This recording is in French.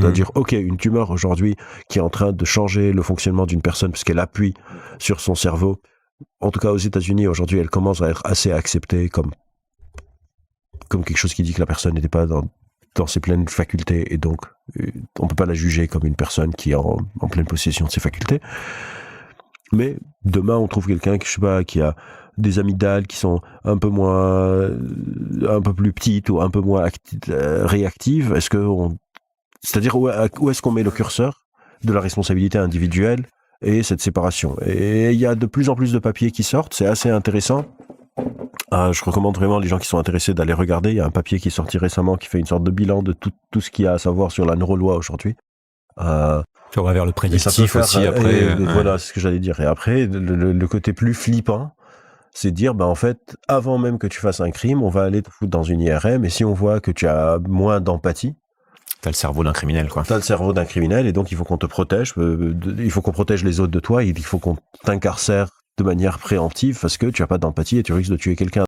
C'est-à-dire, ok, une tumeur aujourd'hui qui est en train de changer le fonctionnement d'une personne puisqu'elle appuie sur son cerveau. En tout cas, aux États-Unis, aujourd'hui, elle commence à être assez acceptée comme quelque chose qui dit que la personne n'était pas dans ses pleines facultés et donc on peut pas la juger comme une personne qui est en pleine possession de ses facultés. Mais demain, on trouve quelqu'un qui a des amygdales qui sont un peu plus petites ou un peu moins réactives. C'est-à-dire où est-ce qu'on met le curseur de la responsabilité individuelle et cette séparation. Et il y a de plus en plus de papiers qui sortent, c'est assez intéressant. Je recommande vraiment les gens qui sont intéressés d'aller regarder. Il y a un papier qui est sorti récemment qui fait une sorte de bilan de tout ce qu'il y a à savoir sur la neuroloi aujourd'hui. On va vers le prédictif aussi après. Voilà, c'est ce que j'allais dire. Et après, le côté plus flippant, c'est de dire, en fait, avant même que tu fasses un crime, on va aller te foutre dans une IRM et si on voit que tu as moins d'empathie, t'as le cerveau d'un criminel, quoi. T'as le cerveau d'un criminel et donc il faut qu'on te protège, il faut qu'on protège les autres de toi, il faut qu'on t'incarcère de manière préemptive parce que tu as pas d'empathie et tu risques de tuer quelqu'un.